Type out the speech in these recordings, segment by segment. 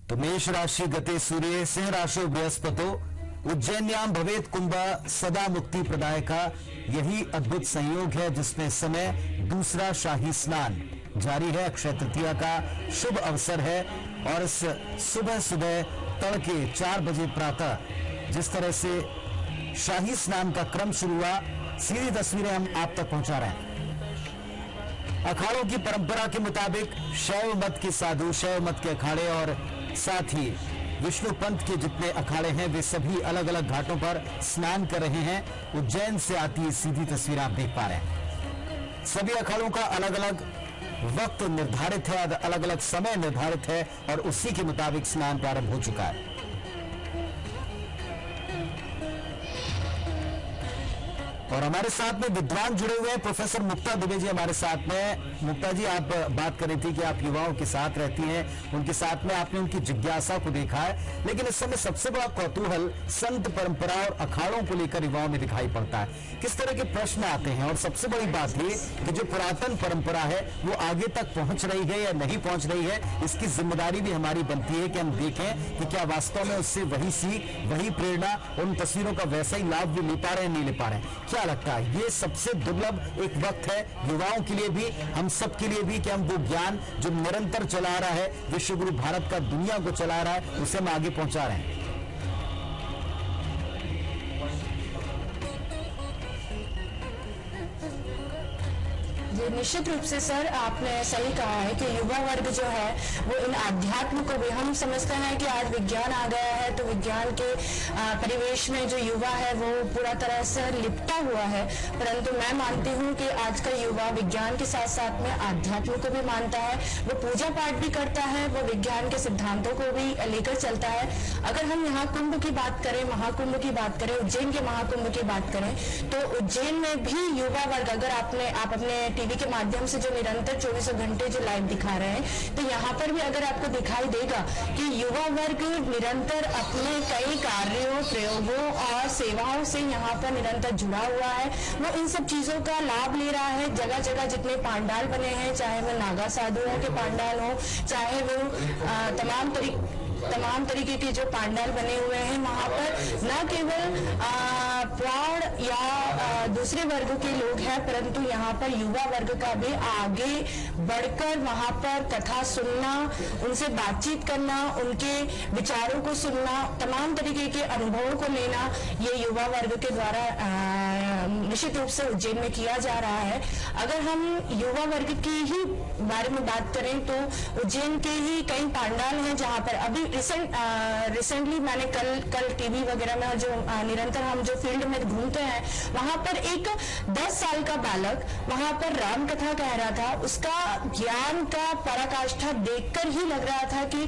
तो मेष राशि गते सूर्य सिंह राशि बृहस्पतो उज्जैन्याम भवेत कुंभ सदा मुक्ति प्रदाय का यही अद्भुत संयोग है जिसमें इस समय दूसरा शाही स्नान जारी है। अक्षय तृतीया का शुभ अवसर है और इस सुबह सुबह तड़के 4 बजे प्रातः जिस तरह से शाही स्नान का क्रम शुरू हुआ, सीधी तस्वीरें हम आप तक पहुंचा रहे हैं। अखाड़ों की परंपरा के मुताबिक शैव मत के साधु, शैव मत के अखाड़े और साथ ही विष्णु पंथ के जितने अखाड़े हैं वे सभी अलग अलग घाटों पर स्नान कर रहे हैं। उज्जैन से आती सीधी तस्वीर आप देख पा रहे हैं। सभी अखाड़ों का अलग अलग वक्त निर्धारित है, अलग अलग समय निर्धारित है और उसी के मुताबिक स्नान प्रारंभ हो चुका है। और हमारे साथ में विद्वान जुड़े हुए हैं, प्रोफेसर मुक्ता दुबे जी हमारे साथ में। मुक्ता जी, आप बात कर रही थी कि आप युवाओं के साथ रहती हैं, उनके साथ में आपने उनकी जिज्ञासा को देखा है, लेकिन इस समय सबसे बड़ा कौतूहल संत परंपरा और अखाड़ों को लेकर युवाओं में दिखाई पड़ता है। किस तरह के प्रश्न आते हैं और सबसे बड़ी बात ये कि जो पुरातन परंपरा है वो आगे तक पहुंच रही है या नहीं पहुंच रही है, इसकी जिम्मेदारी भी हमारी बनती है कि हम देखें कि क्या वास्तव में उससे वही सीख, वही प्रेरणा, उन तस्वीरों का वैसा ही लाभ भी ले पा रहे हैं, नहीं ले पा रहे हैं। क्या लगता है ये सबसे दुर्लभ एक वक्त है युवाओं के लिए भी, हम सब के लिए भी, कि हम वो ज्ञान जो निरंतर चला रहा है, विश्व गुरु भारत का दुनिया को चला रहा है, उसे हम आगे पहुंचा रहे हैं। निश्चित रूप से सर, आपने सही कहा है कि युवा वर्ग जो है वो इन आध्यात्म को भी, हम समझते हैं कि आज विज्ञान आ गया है तो विज्ञान के परिवेश में जो युवा है वो पूरा तरह से लिपटा हुआ है, परंतु मैं मानती हूँ कि आज का युवा विज्ञान के साथ साथ में आध्यात्म को भी मानता है, वो पूजा पाठ भी करता है, वो विज्ञान के सिद्धांतों को भी लेकर चलता है। अगर हम यहाँ कुंभ की बात करें, महाकुंभ की बात करें, उज्जैन के महाकुंभ की बात करें, तो उज्जैन में भी युवा वर्ग, अगर आप अपने टीवी के माध्यम से जो निरंतर 24 घंटे जो लाइव दिखा रहे हैं, तो यहाँ पर भी अगर आपको दिखाई देगा कि युवा वर्ग निरंतर अपने कई कार्यों, प्रयोगों और सेवाओं से यहाँ पर निरंतर जुड़ा हुआ है। वो इन सब चीजों का लाभ ले रहा है। जगह जगह जितने पांडाल बने हैं, चाहे वो नागा साधुओं के पांडाल हो, चाहे वो तमाम तरीके के जो पांडाल बने हुए हैं, वहां पर न केवल प्रौढ़ या दूसरे वर्ग के लोग हैं, परंतु यहाँ पर युवा वर्ग का भी आगे बढ़कर वहां पर कथा सुनना, उनसे बातचीत करना, उनके विचारों को सुनना, तमाम तरीके के अनुभवों को लेना, ये युवा वर्ग के द्वारा निश्चित रूप से उज्जैन में किया जा रहा है। अगर हम युवा वर्ग की ही बारे में बात करें तो उज्जैन के ही कई पांडाल हैं जहां पर अभी रिसेंटली मैंने कल टीवी वगैरह में जो निरंतर हम जो फील्ड में घूमते हैं, वहां पर एक 10 साल का बालक वहां पर राम कथा कह रहा था। उसका ज्ञान का पराकाष्ठा देखकर ही लग रहा था कि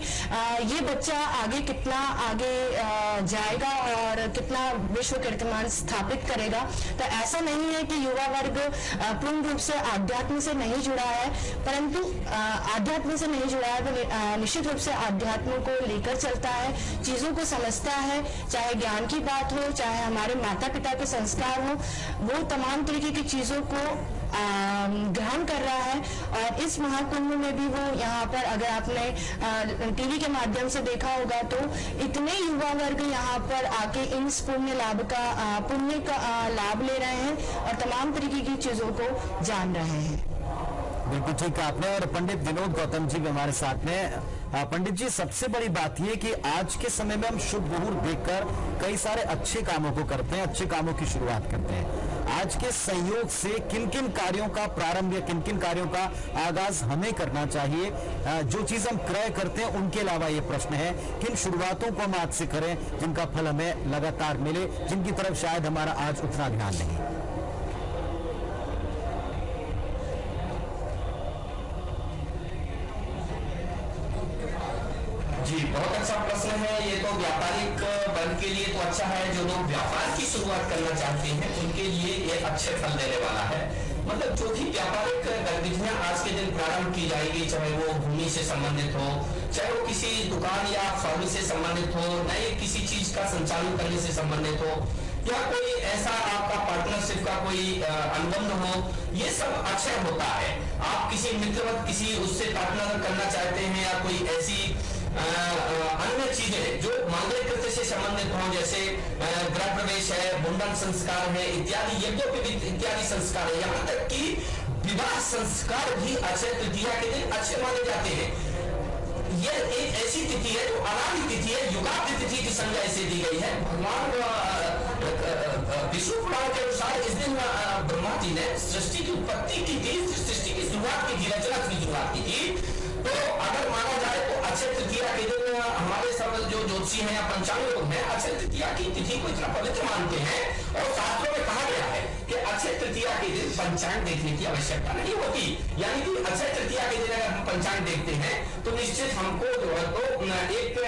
ये बच्चा आगे कितना आगे जाएगा और कितना विश्व कीर्तिमान स्थापित करेगा। तो ऐसा नहीं है कि युवा वर्ग पूर्ण रूप से आध्यात्म से नहीं जुड़ा है, परंतु आध्यात्म से नहीं जुड़ा है तो निश्चित रूप से आध्यात्म को लेकर चलता है, चीजों को समझता है, चाहे ज्ञान की बात हो, चाहे हमारे माता पिता के संस्कार हो, वो तमाम तरीके की चीजों को ग्रहण कर रहा है। और इस महाकुंभ में भी वो यहाँ पर, अगर आपने टीवी के माध्यम से देखा होगा, तो इतने युवा वर्ग यहाँ पर आके इन पुण्य का लाभ ले रहे हैं और तमाम तरीके की चीजों को जान रहे हैं। बिल्कुल ठीक है आपने। और पंडित विनोद गौतम जी भी हमारे साथ में। पंडित जी, सबसे बड़ी बात यह कि आज के समय में हम शुभ मुहूर्त देखकर कई सारे अच्छे कामों को करते हैं, अच्छे कामों की शुरुआत करते हैं। आज के संयोग से किन किन कार्यों का प्रारंभ या किन किन कार्यों का आगाज हमें करना चाहिए? जो चीज हम क्रय करते हैं उनके अलावा ये प्रश्न है, किन शुरुआतों को हम आज से करें जिनका फल हमें लगातार मिले, जिनकी तरफ शायद हमारा आज उतना ध्यान नहीं। जी, बहुत अच्छा प्रश्न है ये। तो व्यापारिक वर्ग के लिए तो अच्छा है, जो लोग व्यापार की शुरुआत करना चाहते हैं उनके लिए ये अच्छे फल देने वाला है। मतलब जो भी व्यापारिक गतिविधियां आज के दिन प्रारंभ की जाएगी, चाहे वो भूमि से संबंधित हो, चाहे वो किसी दुकान या फर्म से संबंधित हो, नए किसी चीज का संचालन करने से संबंधित हो, या कोई ऐसा आपका पार्टनरशिप का कोई अनुबंध हो, ये सब अक्षय होता है। आप किसी मित्रवत किसी उससे पार्टनर करना चाहते हैं या कोई ऐसी अन्य चीजें जो मांगलिक कृत्य से संबंधित हों, जैसे गृह प्रवेश है, मुंडन संस्कार है इत्यादि, यज्ञोपवीत इत्यादि संस्कार है, यहाँ तक कि विवाह संस्कार भी अक्षय तृतीया के दिन अच्छे माने जाते हैं। यह एक ऐसी तिथि है जो अनादि तिथि है, युगादि तिथि की संज्ञा इसे दी गई है। भगवान विष्णु पुराण के अनुसार इस दिन ब्रह्मा जी ने सृष्टि की उत्पत्ति की थी, सृष्टि की शुरुआत की थी, रचना की शुरुआत की थी। तो अगर माना जाए तो अक्षय तृतीया के दिन हमारे सब जो ज्योतिषी हैं या पंचांग लोग हैं अक्षय तृतीया की तिथि को इतना पवित्र मानते हैं, और शास्त्रों में कहा गया है कि अक्षय तृतीया के दिन पंचांग देखने की आवश्यकता नहीं होती। यानी कि अक्षय तृतीया के दिन अगर हम पंचांग देखते हैं तो निश्चित हमको जो है तो एक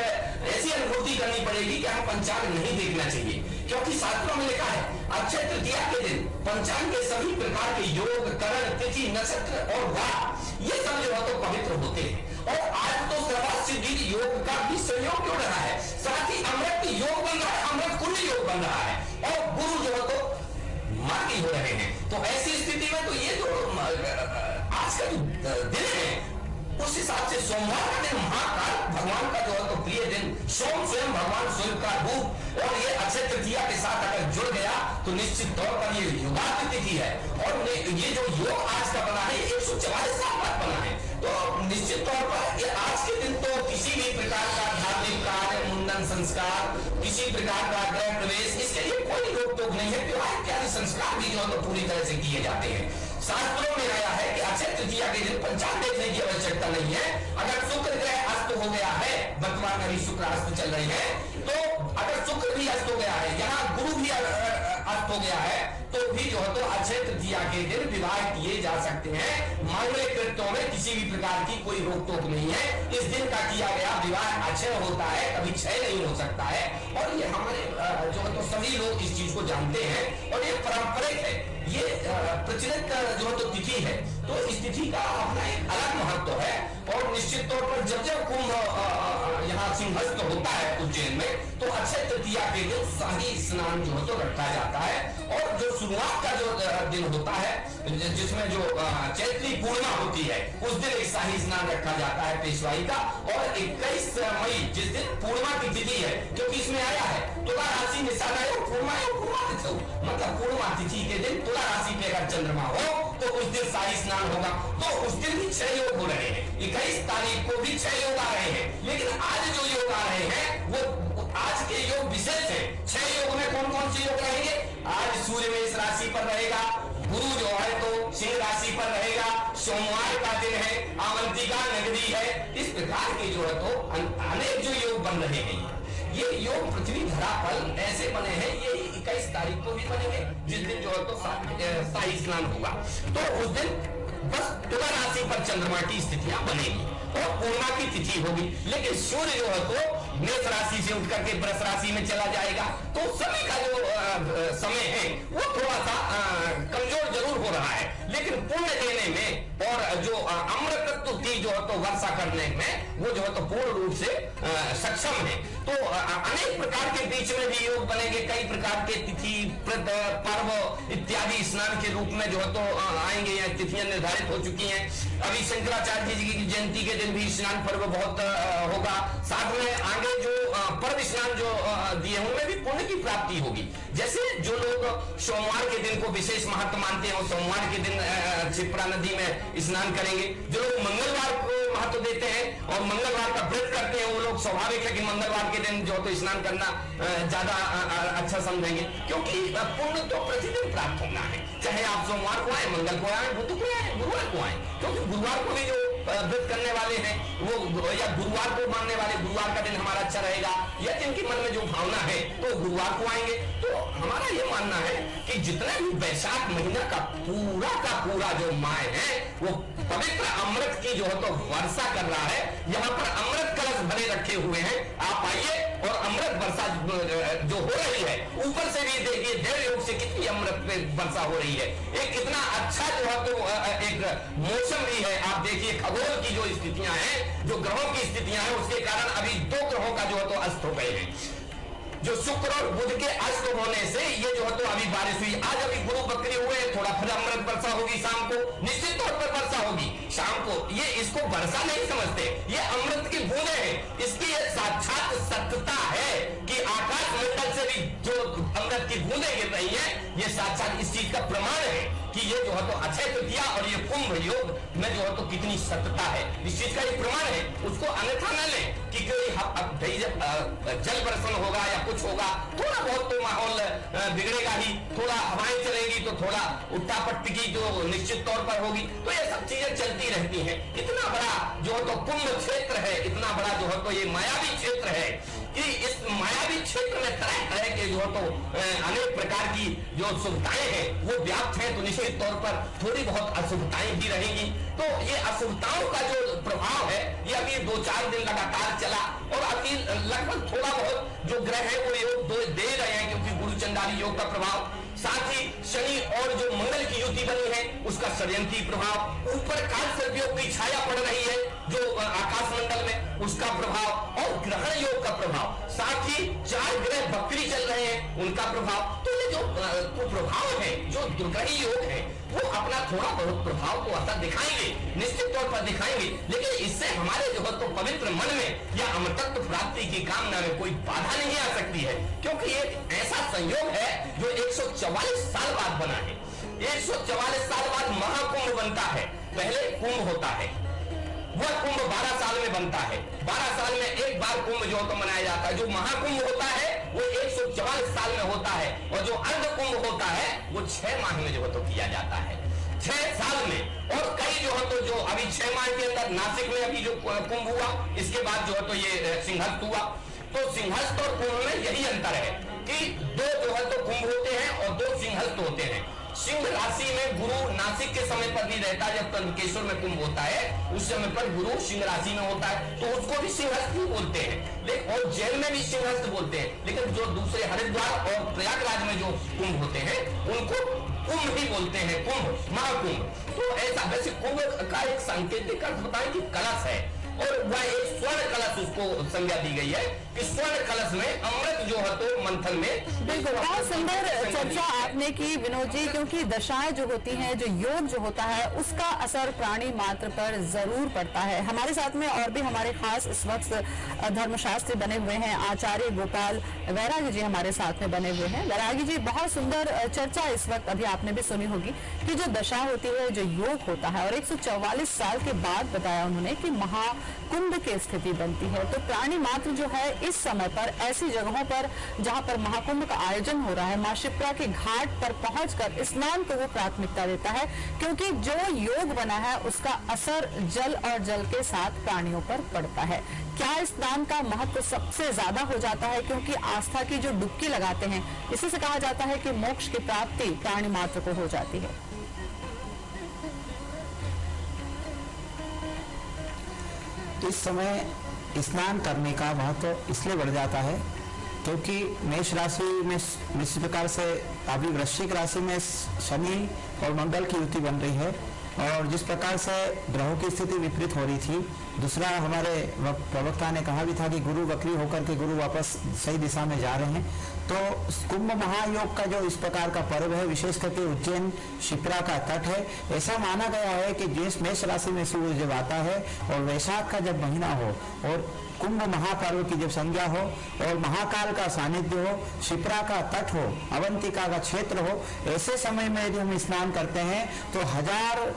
ऐसी अनुभूति करनी पड़ेगी कि हम पंचांग नहीं देखना चाहिए, क्योंकि शास्त्रों में लिखा है अक्षय तृतीया के दिन पंचांग के सभी प्रकार के योग, करण, तिथि, नक्षत्र और वार ये सब जो है तो पवित्र होते हैं। और आज तो सर्वसिद्धि योग का भी संयोग क्यों रहा है, साथ ही अमृत योग बन रहा है, अमृत कुंड योग बन रहा है, और गुरु जो है तो मार्गी हो रहे हैं। तो ऐसी स्थिति में तो ये जो आज का जो दिन है उस हिसाब से सोमवार का दिन महाकाल भगवान का जो है तो प्रिय दिन, सोम स्वयं भगवान सूर्य का रूप, और ये अक्षय तृतीया के साथ अगर जुड़ गया तो निश्चित तौर पर ये युगादि तिथि है। और ये जो योग आज का बना है 144 साल बाद बना है, तो निश्चित तौर पर ये आज के दिन तो किसी भी प्रकार का धार्मिक कार्य, मुंडन संस्कार, किसी प्रकार का गृह प्रवेश, इसके लिए कोई रोक टोक नहीं है। विवाह इत्यादि संस्कार भी जो है तो पूरी तरह से किए जाते हैं। शास्त्रों में आया है कि अक्षय तृतीया के दिन पंचांग देखने की आवश्यकता नहीं है। अगर शुक्र ग्रह अस्त हो गया है, वर्तमान अभी शुक्र अस्त चल रही है, तो अगर शुक्र भी अस्त हो गया है, यहाँ गुरु भी अस्त हो गया है, तो भी जो है तो अक्षय तृतीया के दिन विवाह किए जा सकते हैं। मांगलिक कृत्यों में किसी भी प्रकार की कोई रोक टोक नहीं है। इस दिन का किया गया विवाह अक्षय होता है, कभी क्षय नहीं हो सकता है। और ये हमारे जो है तो सभी लोग इस चीज को जानते हैं, और ये पारंपरिक है, ये प्रचलित जो है तो तिथि है। तो इस तिथि का अपना एक अलग महत्व है। और निश्चित तौर पर जब जब कुंभ यहाँ सिंहस्थ होता है उज्जैन में, तो अक्षय तृतीया के दिन शाही स्नान जो है तो रखा जाता है। और जो शुरुआत का जो दिन होता है, जिसमें जो चैत्री पूर्णिमा होती है, उस दिन एक शाही स्नान रखा जाता है पेशवाई का। और 21 मई जिस दिन पूर्णिमा की तिथि है, क्योंकि इसमें आया है तुला राशि में पूर्णिमा मतलब पूर्णिमा तिथि के दिन तुला राशि पे अगर चंद्रमा हो तो उस दिन शाही स्नान होगा। तो उस दिन भी 6 योग हो रहे हैं, 21 तारीख को भी 6 योग आ रहे हैं। लेकिन आज जो योग आ रहे हैं वो आज के योग विशेष है। 6 योग में कौन कौन से योग रहेंगे? आज सूर्य मेष राशि पर रहेगा, गुरु जो है तो सिंह राशि पर रहेगा, सोमवार का दिन है, आवंतिका नगरी है। इस प्रकार के जो है तो अनेक जो योग बन रहे हैं, ये योग पृथ्वी धरा पर ऐसे बने हैं। ये 21 तारीख को भी बनेंगे, जिस दिन जो है तो शाही स्नान होगा। तो उस दिन बस तुला राशि पर चंद्रमा की स्थितियां बनेगी और पूर्णिमा की तिथि होगी। लेकिन सूर्य जो है तो मेष राशि से उठ करके वृष राशि में चला जाएगा। तो समय का जो समय है वो थोड़ा सा कमजोर जरूर हो रहा है, लेकिन पुण्य देने में और जो अमृतत्व की जो है तो वर्षा करने में वो जो है तो पूर्ण रूप से सक्षम है। तो अनेक प्रकार के बीच में भी योग बनेंगे, कई प्रकार के तिथि पर्व इत्यादि स्नान के रूप में जो है तो आएंगे। या तिथियां निर्धारित हो चुकी हैं। अभी शंकराचार्य जी की जयंती के दिन भी स्नान पर्व बहुत होगा। साथ में आगे जो पर्व स्नान जो दिए उनमें भी पुण्य की प्राप्ति होगी। जैसे जो लोग सोमवार के दिन को विशेष महत्व मानते हैं, सोमवार के दिन क्षिप्रा नदी में स्नान करेंगे। जो लोग मंगलवार को महत्व देते हैं और मंगलवार का व्रत करते हैं, वो लोग स्वाभाविक है कि मंगलवार के दिन जो तो स्नान करना ज्यादा अच्छा समझेंगे, क्योंकि पुण्य तो प्रतिदिन प्राप्त होना है। चाहे आप सोमवार को आए, मंगल को आए, बुध को आए, गुरुवार को आए, क्योंकि गुरुवार को भी जो व्रत करने वाले हैं वो या गुरुवार को मानने वाले, गुरुवार का दिन हमारा अच्छा रहेगा, या जिनके मन में जो भावना है तो गुरुवार को आएंगे। तो हमारा ये मानना है कि जितना भी वैशाख महीना का पूरा जो माह है वो पवित्र अमृत की जो है तो वर्षा कर रहा है। यहाँ पर अमृत कलश भरे रखे हुए हैं, आप आइए और अमृत वर्षा जो हो रही है, ऊपर से भी देखिए देव योग से कितनी अमृत पे वर्षा हो रही है। एक कितना अच्छा जो है तो एक मौसम भी है। आप देखिए खगोल की जो स्थितियां हैं, जो ग्रहों की स्थितियां हैं, उसके कारण अभी 2 ग्रहों का जो है तो अस्त हो गए हैं। जो शुक्र और बुध के अस्त होने से ये जो है तो अभी बारिश हुई, आज अभी गुरु बकरी हुए, थोड़ा फिर अमृत वर्षा होगी शाम को, निश्चित तौर पर वर्षा होगी शाम को। ये इसको वर्षा नहीं समझते, ये अमृत की बूंदें हैं, इसकी ये साक्षात सत्यता है कि आकाश मंडल से भी जो अमृत की बूंदें गिर रही है, ये साक्षात इस चीज का प्रमाण है कि ये जो है तो अक्षय तृतीया और ये कुंभ योग में जो है तो कितनी सत्यता है, इस चीज का ये प्रमाण है। उसको अन्यथा न लें कि कोई जल वर्षण होगा या कुछ होगा, थोड़ा बहुत तो माहौल बिगड़ेगा ही, थोड़ा हवाएं चलेंगी तो थोड़ा उट्टापट्टी की जो निश्चित तौर पर होगी, तो ये सब चीजें चलती रहती हैं। इतना बड़ा जो है तो कुंभ क्षेत्र है, इतना बड़ा जो है तो ये मायावी क्षेत्र है कि इस मायावी क्षेत्र में तरह तरह के जो है तो अनेक प्रकार की जो सुविधाएं हैं वो व्याप्त हैं, तो निश्चित तौर पर थोड़ी बहुत अशुभताएं भी रहेंगी। तो ये अशुभताओं का जो प्रभाव है ये अभी 2-4 दिन लगातार चला और अभी लगभग थोड़ा बहुत जो ग्रह है वो योग दे रहे हैं, क्योंकि गुरु चंडाली योग का प्रभाव, साथ ही शनि और जो मंगल की युति बनी है उसका षड्यंत्री प्रभाव, ऊपर काल सर्पयोग की छाया पड़ रही है जो आकाश मंडल में, उसका प्रभाव और ग्रहण योग का प्रभाव, साथ ही 4 ग्रह बकरी चल रहे हैं उनका प्रभाव। तो ये जो प्रभाव है, जो दुर्ग्रही योग है, वो अपना थोड़ा बहुत प्रभाव को असर दिखाएंगे, निश्चित तौर पर दिखाएंगे, लेकिन इससे हमारे जो है तो पवित्र मन में या अमृतत्व प्राप्ति की कामना में कोई बाधा नहीं आ सकती है, क्योंकि ये ऐसा संयोग है जो 144 साल बाद बना है। 144 साल बाद महाकुंभ बनता है, पहले कुंभ होता है, वह कुंभ 12 साल में बनता है, 12 साल में एक बार कुंभ जो तो मनाया जाता है। जो महाकुंभ होता है वो 144 साल में होता है, और जो अर्ध कुंभ होता है वो 6 माह में जो है तो किया जाता है, 6 साल में। और कई जो है तो जो अभी 6 माह के अंदर नासिक में अभी जो कुंभ हुआ, इसके बाद जो है तो ये सिंहस्थ हुआ। तो सिंहस्थ और कुंभ में यही अंतर है कि 2 जो है तो कुंभ होते हैं और 2 सिंहस्थ होते हैं। सिंह राशि में गुरु नासिक के समय पर भी रहता है, जब त्र्यंबकेश्वर में कुंभ होता है उस समय पर गुरु सिंह राशि में होता है, तो उसको भी सिंहस्थ ही बोलते हैं, लेकिन और जैन में भी सिंहस्थ बोलते हैं। लेकिन जो दूसरे हरिद्वार और प्रयागराज में जो कुंभ होते हैं उनको कुंभ ही बोलते हैं, कुंभ, महाकुंभ। तो ऐसा वैसे कुंभ का एक सांकेतिक अर्थ बताएं कि कलश है, और वह एक स्वर्ण कलश उसको संज्ञा दी गई है कि स्वर्ण कलश में अमृत जो है तो मंथन में। बिल्कुल, बहुत सुंदर चर्चा आपने की विनोद जी, क्योंकि दशाएं जो होती हैं, जो योग जो होता है, उसका असर प्राणी मात्र पर जरूर पड़ता है। हमारे साथ में और भी हमारे खास इस वक्त धर्मशास्त्री बने हुए हैं, आचार्य गोपाल वैरागी जी हमारे साथ में बने हुए हैं। वैरागी जी, बहुत सुंदर चर्चा इस वक्त अभी आपने भी सुनी होगी कि जो दशा होती है, जो योग होता है, और 144 साल के बाद बताया उन्होंने कि महाकुंभ की स्थिति बनती है। तो प्राणी मात्र जो है इस समय पर ऐसी जगहों पर जहां पर महाकुंभ का आयोजन हो रहा है, मां शिप्रा के घाट पर पहुंचकर स्नान को वो प्राथमिकता देता है, क्योंकि जो योग बना है उसका असर जल और जल के साथ प्राणियों पर पड़ता है। क्या स्नान का महत्व सबसे ज्यादा हो जाता है, क्योंकि आस्था की जो डुबकी लगाते हैं, इसी से कहा जाता है कि मोक्ष की प्राप्ति प्राणी मात्र को हो जाती है। इस समय स्नान करने का महत्व इसलिए बढ़ जाता है क्योंकि मेष राशि में इस प्रकार से अभी वृश्चिक राशि में शनि और मंगल की युति बन रही है, और जिस प्रकार से ग्रहों की स्थिति विपरीत हो रही थी। दूसरा, हमारे प्रवक्ता ने कहा भी था कि गुरु वक्री होकर के गुरु वापस सही दिशा में जा रहे हैं। तो कुंभ महायोग का जो इस प्रकार का पर्व है, विशेष करके उज्जैन शिप्रा का तट है, ऐसा माना गया है कि जिस मेष राशि में सूर्य जब आता है और वैशाख का जब महीना हो और कुंभ महापर्व की जब संज्ञा हो और महाकाल का सानिध्य हो, शिप्रा का तट हो, अवंतिका का क्षेत्र हो, ऐसे समय में यदि हम स्नान करते हैं तो 1000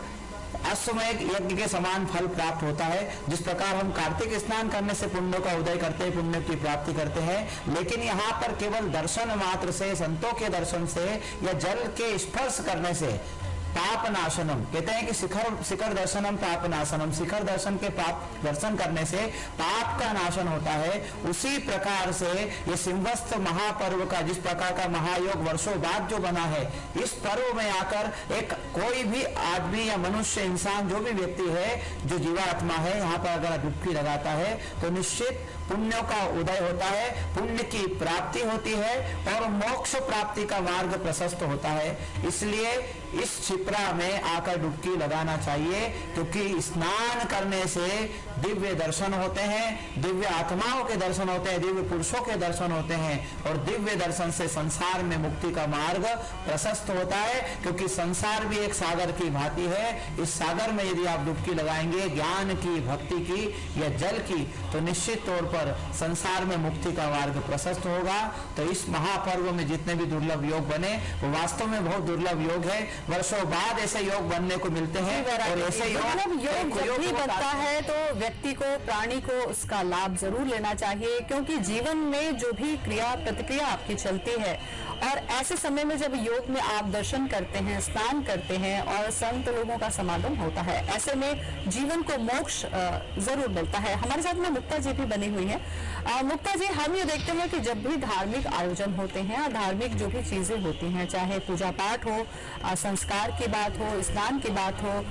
अश्वमेध यज्ञ के समान फल प्राप्त होता है। जिस प्रकार हम कार्तिक स्नान करने से पुण्यों का उदय करते हैं, पुण्य की प्राप्ति करते हैं, लेकिन यहाँ पर केवल दर्शन मात्र से, संतों के दर्शन से या जल के स्पर्श करने से पाप नाशनम, कहते हैं कि शिखर दर्शनम पाप नाशनम, शिखर दर्शन के पाप दर्शन करने से पाप का नाशन होता है। उसी प्रकार से ये सिंहस्थ महापर्व का, जिस प्रकार का महायोग वर्षों बाद जो बना है, इस पर्व में आकर एक कोई भी आदमी या मनुष्य, इंसान, जो भी व्यक्ति है, जो जीवात्मा है, यहाँ पर अगर डुबकी लगाता है तो निश्चित पुण्यों का उदय होता है, पुण्य की प्राप्ति होती है और मोक्ष प्राप्ति का मार्ग प्रशस्त होता है। इसलिए इस शिप्रा में आकर डुबकी लगाना चाहिए, क्योंकि स्नान करने से दिव्य दर्शन होते हैं, दिव्य आत्माओं के दर्शन होते हैं, दिव्य पुरुषों के दर्शन होते हैं, और दिव्य दर्शन से संसार में मुक्ति का मार्ग प्रशस्त होता है। क्योंकि संसार भी एक सागर की भांति है। इस सागर में यदि आप डुबकी लगाएंगे ज्ञान की, भक्ति की या जल की, तो निश्चित तौर पर संसार में मुक्ति का मार्ग प्रशस्त होगा। तो इस महापर्व में जितने भी दुर्लभ योग बने वो वास्तव में बहुत दुर्लभ योग है। वर्षों बाद ऐसे योग बनने को मिलते हैं, और ऐसे योग जब भी बनता है तो व्यक्ति को, प्राणी को उसका लाभ जरूर लेना चाहिए। क्योंकि जीवन में जो भी क्रिया प्रतिक्रिया आपकी चलती है, और ऐसे समय में जब योग में आप दर्शन करते हैं, स्नान करते हैं और संत लोगों का समागम होता है, ऐसे में जीवन को मोक्ष जरूर मिलता है। हमारे साथ में मुक्ता जी भी बनी हुई है। मुक्ता जी, हम ये देखते हैं कि जब भी धार्मिक आयोजन होते हैं और धार्मिक जो भी चीजें होती हैं, चाहे पूजा पाठ हो, संस्कार की बात हो, स्नान की बात हो,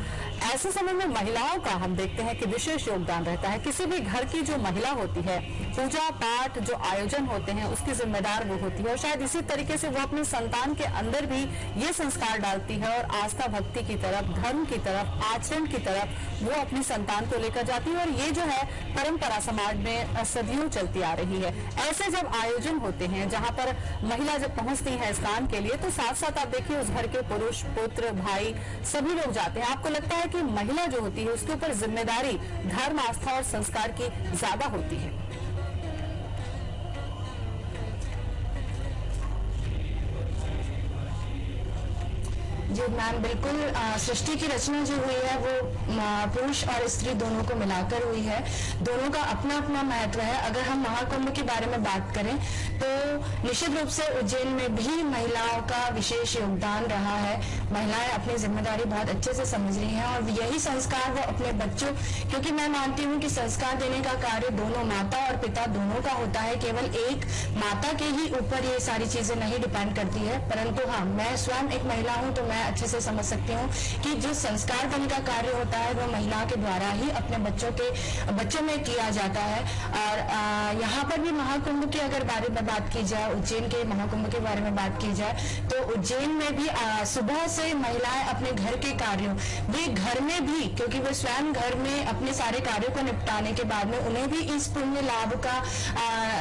ऐसे समय में महिलाओं का हम देखते हैं कि विशेष योगदान रहता है। किसी भी घर की जो महिला होती है, पूजा पाठ जो आयोजन होते हैं उसकी जिम्मेदार वो होती है, और शायद इसी तरीके से वो अपने संतान के अंदर भी ये संस्कार डालती है और आस्था भक्ति की तरफ, धर्म की तरफ, आचरण की तरफ वो अपनी संतान को लेकर जाती है। और ये जो है परंपरा समाज में सदियों चलती आ रही है। ऐसे जब आयोजन होते हैं जहाँ पर महिला जब पहुंचती है स्नान के लिए, तो साथ साथ आप देखिए उस घर के पुरुष, पुत्र, भाई सभी लोग जाते हैं। आपको लगता है कि महिला जो होती है उसके ऊपर जिम्मेदारी धर्म, आस्था और संस्कार की ज्यादा होती है? जी मैम, बिल्कुल। सृष्टि की रचना जो हुई है वो पुरुष और स्त्री दोनों को मिलाकर हुई है। दोनों का अपना अपना महत्व है। अगर हम महाकुंभ के बारे में बात करें तो निश्चित रूप से उज्जैन में भी महिलाओं का विशेष योगदान रहा है। महिलाएं अपनी जिम्मेदारी बहुत अच्छे से समझ रही हैं, और यही संस्कार वो अपने बच्चों, क्योंकि मैं मानती हूँ कि संस्कार देने का कार्य दोनों माता और पिता दोनों का होता है। केवल एक माता के ही ऊपर ये सारी चीजें नहीं डिपेंड करती है। परंतु हाँ, मैं स्वयं एक महिला हूँ तो मैं अच्छे से समझ सकती हूँ कि जो संस्कार देने का कार्य होता है वो महिला के द्वारा ही अपने बच्चों में किया जाता है। और यहाँ पर भी महाकुंभ की अगर बारे में बात की जाए, उज्जैन के महाकुंभ के बारे में बात की जाए, तो उज्जैन में भी सुबह से महिलाएं अपने घर के कार्यों, वे घर में भी, क्योंकि वो स्वयं घर में अपने सारे कार्यों को निपटाने के बाद में उन्हें भी इस पुण्य लाभ का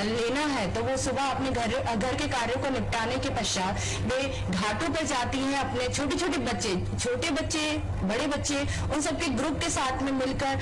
लेना है, तो वो सुबह अपने घर के कार्यों को निपटाने के पश्चात वे घाटों पर जाती हैं। अपने छोटे बच्चे, बड़े बच्चे, उन सबके ग्रुप के साथ में मिलकर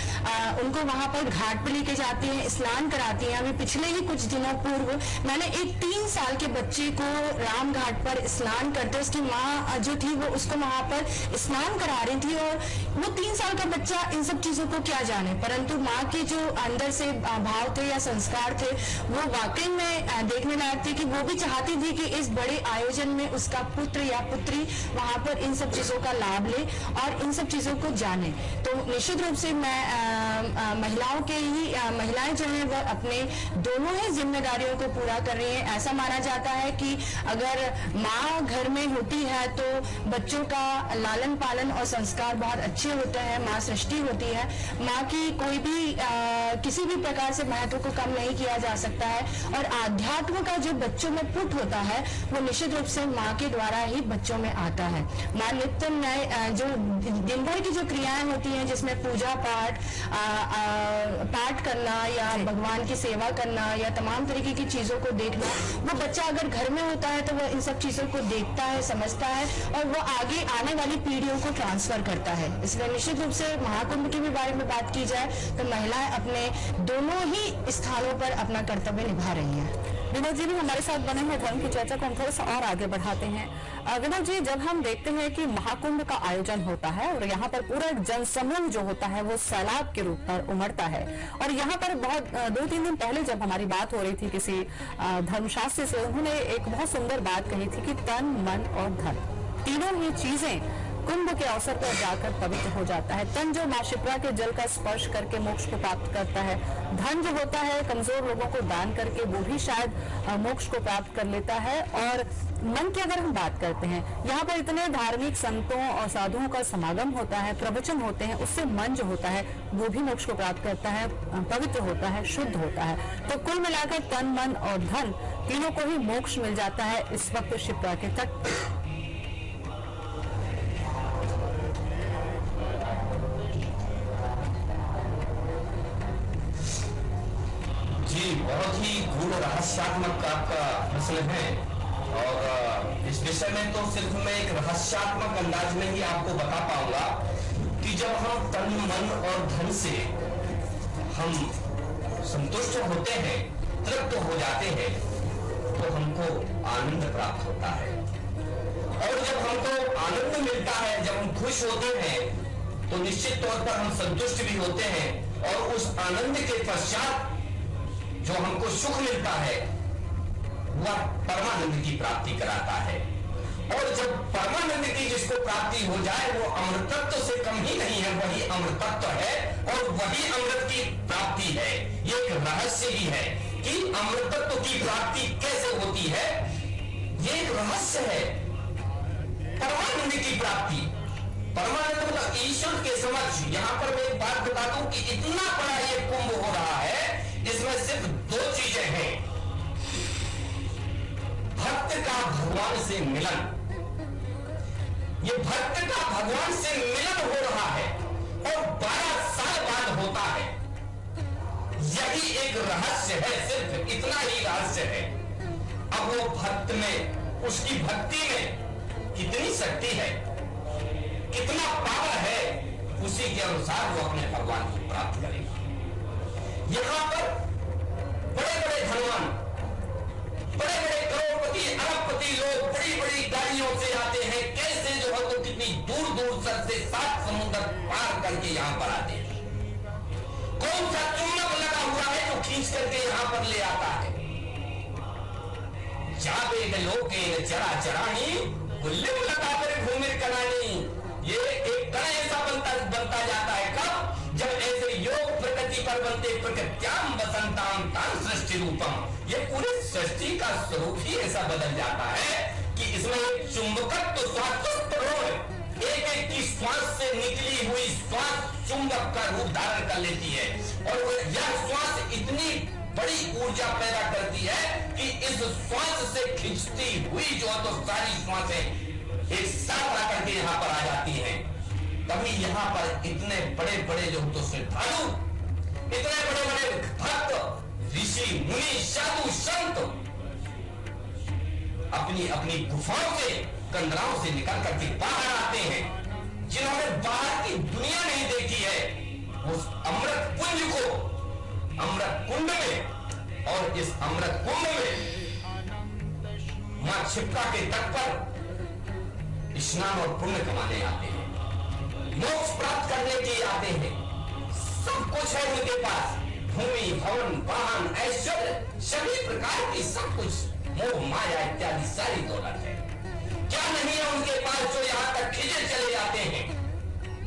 उनको वहां पर घाट पर लेके जाती हैं, स्नान कराती हैं। अभी पिछले ही कुछ दिनों पूर्व मैंने एक 3 साल के बच्चे को राम घाट पर स्नान करते, उसकी माँ जो थी वो उसको वहां पर स्नान करा रही थी, और वो 3 साल का बच्चा इन सब चीजों को क्या जाने, परंतु माँ के जो अंदर से भाव थे या संस्कार थे वो वाकई में देखने लायक थे, कि वो भी चाहती थी कि इस बड़े आयोजन में उसका पुत्र या पुत्री वहां पर इन सब चीजों का लाभ ले और इन सब चीजों को जाने। तो निश्चित रूप से मैं महिलाएं जो है वह अपने दोनों ही जिम्मेदारियों को पूरा कर रही हैं। ऐसा माना जाता है कि अगर माँ घर में होती है तो बच्चों का लालन पालन और संस्कार बहुत अच्छे होते हैं। माँ सृष्टि होती है, माँ की कोई भी किसी भी प्रकार से महत्व को कम नहीं किया जा सकता है, और आध्यात्म का जो बच्चों में पुट होता है वो निश्चित रूप से माँ के द्वारा ही बच्चों में आता है। माँ नित्य जो दिन भर की जो क्रियाएं होती हैं, जिसमें पूजा पाठ करना या भगवान की सेवा करना या तमाम तरीके की चीजों को देखना, वो बच्चा अगर घर में होता है तो वो इन सब चीजों को देखता है, समझता है, और वो आगे आने वाली पीढ़ियों को ट्रांसफर करता है। इसलिए निश्चित रूप से महाकुंभ के भी बारे में बात की जाए तो महिलाएं अपने दोनों ही स्थानों पर अपना कर्तव्य निभा रही हैं। विनोद जी भी हमारे साथ बने हैं। धर्म की चर्चा को हम थोड़ा सा और आगे बढ़ाते हैं। विनोद जी, जब हम देखते हैं कि महाकुंभ का आयोजन होता है और यहाँ पर पूरा जनसमूह जो होता है वो सैलाब के रूप पर उमड़ता है, और यहाँ पर बहुत 2-3 दिन पहले जब हमारी बात हो रही थी किसी धर्मशास्त्री से, उन्होंने एक बहुत सुंदर बात कही थी कि तन, मन और धन तीनों ही चीजें कुंभ के अवसर पर जाकर पवित्र हो जाता है। तन जो मां शिप्रा के जल का स्पर्श करके मोक्ष को प्राप्त करता है, धन जो होता है कमजोर लोगों को दान करके वो भी शायद मोक्ष को प्राप्त कर लेता है, और मन की अगर हम बात करते हैं, यहाँ पर इतने धार्मिक संतों और साधुओं का समागम होता है, प्रवचन होते हैं, उससे मन जो होता है वो भी मोक्ष को प्राप्त करता है, पवित्र होता है, शुद्ध होता है। तो कुल मिलाकर तन, मन और धन तीनों को ही मोक्ष मिल जाता है इस वक्त शिप्रा के तट। ही गूढ़ रहस्यात्मक आपका प्रश्न है और इस विषय में तो सिर्फ मैं एक रहस्यात्मक अंदाज में ही आपको बता पाऊंगा कि जब हम तन मन और धन से हम संतुष्ट होते हैं, तृप्त हो जाते हैं, तो हमको आनंद प्राप्त होता है। और जब हमको आनंद मिलता है, जब हम खुश होते हैं, तो निश्चित तौर पर हम संतुष्ट भी होते हैं और उस आनंद के पश्चात जो हमको सुख मिलता है वह परमानंद की प्राप्ति कराता है। और जब परमानंद की जिसको प्राप्ति हो जाए वो अमृतत्व से कम ही नहीं है, वही अमृतत्व है और वही अमृत की प्राप्ति है। ये एक रहस्य ही है कि अमृतत्व की प्राप्ति कैसे होती है, ये एक रहस्य है। परमानंद की प्राप्ति, परमानंद मतलब ईश्वर के समक्ष। यहां पर मैं एक बात बता दूं कि इतना बड़ा ये कुंभ हो रहा है, इसमें सिर्फ दो चीजें हैं। भक्त का भगवान से मिलन, ये भक्त का भगवान से मिलन हो रहा है और 12 साल बाद होता है। यही एक रहस्य है, सिर्फ इतना ही रहस्य है। अब वो भक्त में, उसकी भक्ति में कितनी शक्ति है, कितना पावर है, उसी के अनुसार वो अपने भगवान को प्राप्त करेगा। यहां पर बड़े बड़े धनवान, बड़े बड़े करोड़पति, अरबपति लोग बड़ी बड़ी गाड़ियों से आते हैं। कैसे जो है तो कितनी दूर दूर से 7 समुद्र पार करके यहां पर आते हैं। कौन सा चुंबक लगा हुआ है जो खींच करके यहां पर ले आता है। जाबे लोके चरा चरानी गुल्ले लगा कर घूमिर करानी। ये एक कण ऐसा बनता जाता है कब, जब ऐसे योग प्रकृति पर बनते, प्रकृत्याम बसंताम ताम सृष्टि रूपम। ये पूरे सृष्टि का स्वरूप ही ऐसा बदल जाता है कि इसमें एक चुंबकत्व स्वास्थ्य एक एक की श्वास से निकली हुई श्वास चुंबक का रूप धारण कर लेती है और यह श्वास इतनी बड़ी ऊर्जा पैदा करती है कि इस श्वास से खिंचती हुई जो तो सारी श्वासें एक साथ आकर के यहां पर आ जाती हैं। तभी यहां पर इतने बड़े बड़े जो तो श्रद्धालु, इतने बड़े बड़े भक्त, ऋषि मुनि, साधु संत अपनी अपनी गुफाओं से, कंदराओं से निकल करके बाहर आते हैं। जिन्होंने बाहर की दुनिया नहीं देखी है, उस अमृत पुंज को, अमृत कुंड में, और इस अमृत कुंड में मां क्षिप्रा के तट पर स्नान और पुण्य कमाने आते हैं, मोक्ष प्राप्त करने के लिए आते हैं। सब कुछ है उनके पास, भूमि, भवन, वाहन, ऐश्वर्य, सभी प्रकार की सब कुछ, मोह माया इत्यादि सारी दौलत है। क्या नहीं है उनके पास जो यहां तक खिंचे चले जाते हैं।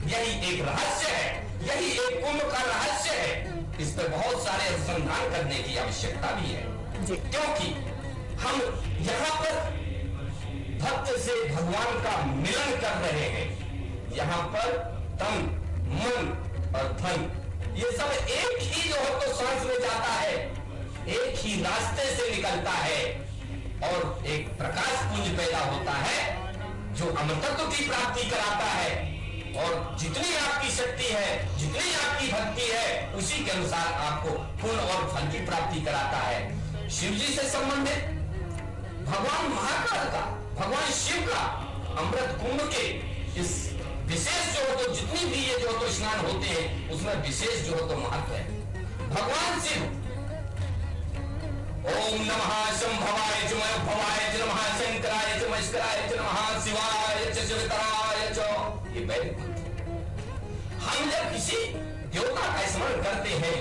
यही एक रहस्य है, यही एक कुंभ का रहस्य है। इस पर बहुत सारे अनुसंधान करने की आवश्यकता भी है, क्योंकि हम यहाँ पर भक्त से भगवान का मिलन कर रहे हैं। यहाँ पर तन, मन और धन, ये सब एक ही जो है तो सांस में जाता है, एक ही रास्ते से निकलता है और एक प्रकाश पुंज पैदा होता है जो अमृतत्व की प्राप्ति कराता है। और जितनी आपकी शक्ति है, जितनी आपकी भक्ति है, उसी के अनुसार आपको पुण्य और फल की प्राप्ति कराता है। शिव जी से संबंधित भगवान महाकाल का, भगवान शिव का अमृत कुंभ के इस विशेष जो हो तो जितनी भी ये जो तो स्नान होते हैं उसमें विशेष जो हो तो महत्व है। भगवान शिव ओम नमः शंभवाय च भवाय च नमः शंकराय च मस्कराय च नमः शिवाय च शिवतराय च। ये वैदिक मंत्र। हम जब किसी देवता का स्मरण करते हैं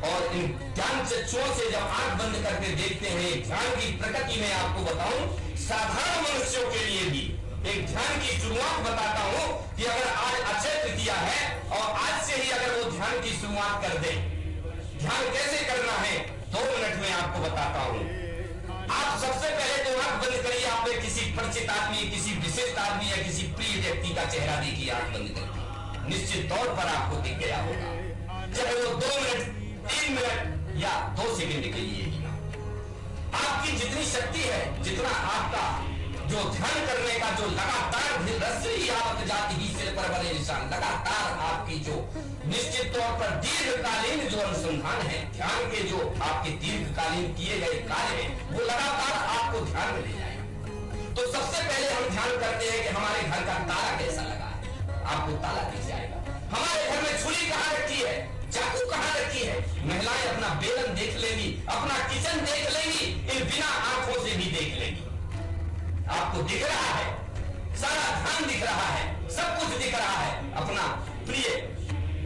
और इन ध्यान चक्षुओं से जब आंख बंद करके देखते हैं, ध्यान की प्रकृति में आपको बताऊं, साधारण मनुष्यों के लिए भी एक ध्यान की शुरुआत बताता हूं कि अगर आज अक्षय तृतीया है और आज से ही अगर वो ध्यान की शुरुआत कर दे, ध्यान कैसे करना है 2 मिनट में आपको बताता हूं। आप सबसे पहले तो आंख बंद करिए, आपने किसी परिचित आदमी, किसी विशिष्ट आदमी या किसी प्रिय व्यक्ति का चेहरा देखिए आंख बंद करके, निश्चित तौर पर आपको दिख गया होगा, चाहे वो 2 मिनट, 3 मिनट या 2 सेकंड के लिए ही। आपकी जितनी शक्ति है, जितना आपका जो ध्यान करने का जो लगातार रस्सी आवत जाती ही सिर पर बने निशान, लगातार आपकी जो निश्चित तौर पर दीर्घकालीन जो अनुसंधान है, ध्यान के जो आपके दीर्घकालीन किए गए कार्य हैं, वो लगातार आपको ध्यान में ले जाएगा। तो सबसे पहले हम ध्यान करते हैं कि हमारे घर का ताला कैसा लगा है, आपको ताला दिख जाएगा। हमारे घर में छुरी कहाँ रखी है, चाकू कहाँ रखी है, महिलाएं अपना बेलन देख लेंगी, अपना किचन देख लेंगी, इन बिना आंखों से भी देख लेंगी। आपको दिख रहा है, सारा ध्यान दिख रहा है, सब कुछ दिख रहा है, अपना प्रिय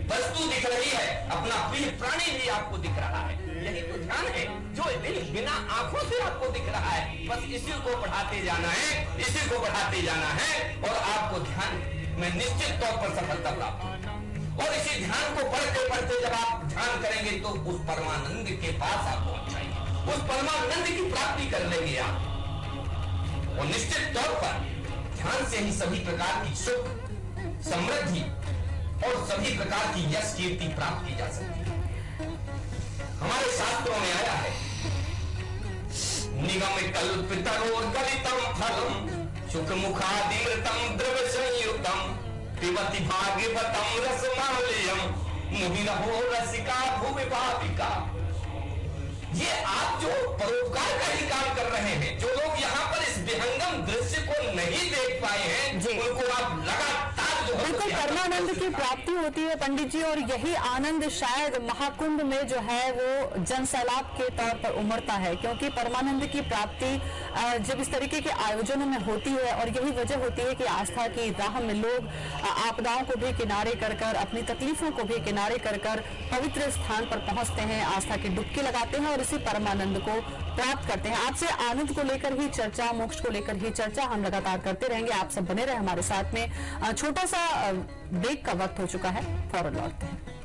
वस्तु दिख रही है, अपना प्रिय प्राणी भी आपको दिख रहा है। यही तो ध्यान है जो बिना आंखों से आपको दिख रहा है। बस इसी को बढ़ाते जाना है, इसी को बढ़ाते जाना है और आपको ध्यान में निश्चित तौर पर सफलता प्राप्त होगी। और इसी ध्यान को बढ़ते बढ़ते जब आप ध्यान करेंगे तो उस परमानंद के पास आप पहुंच जाएंगे, उस परमानंद की प्राप्ति कर लेंगे आप। और निश्चित तौर पर ध्यान से ही सभी प्रकार की सुख, समृद्धि और सभी प्रकार की यश कीर्ति प्राप्त की जा सकती है। हमारे शास्त्रों में आया है, निगम कल्पितरो गलितम फलम सुख मुखादिमृतम द्रव संयुक्तम पिबति भाग्यवतम रसमालयम मुहिरहो रसिका भुवि भाविका। ये आप जो परोपकार का ही काम कर रहे हैं, जो लोग यहाँ पर इस विहंगम दृश्य को नहीं देख पाए हैं, उनको आप लगातार जो बिल्कुल परमानंद की प्राप्ति होती है पंडित जी। और यही आनंद शायद महाकुंभ में जो है वो जनसैलाब के तौर पर उमड़ता है, क्योंकि परमानंद की प्राप्ति जब इस तरीके के आयोजनों में होती है, और यही वजह होती है कि आस्था की राह में लोग आपदाओं को भी किनारे कर कर, अपनी तकलीफों को भी किनारे कर कर पवित्र स्थान पर पहुंचते हैं, आस्था की डुबकी लगाते हैं और इसी परमानंद को प्राप्त करते हैं। आपसे आनंद को लेकर ही चर्चा, मोक्ष को लेकर ही चर्चा हम लगातार करते रहेंगे। आप सब बने रहे हमारे साथ में। छोटा सा ब्रेक का वक्त हो चुका है, फौरन लौटते हैं।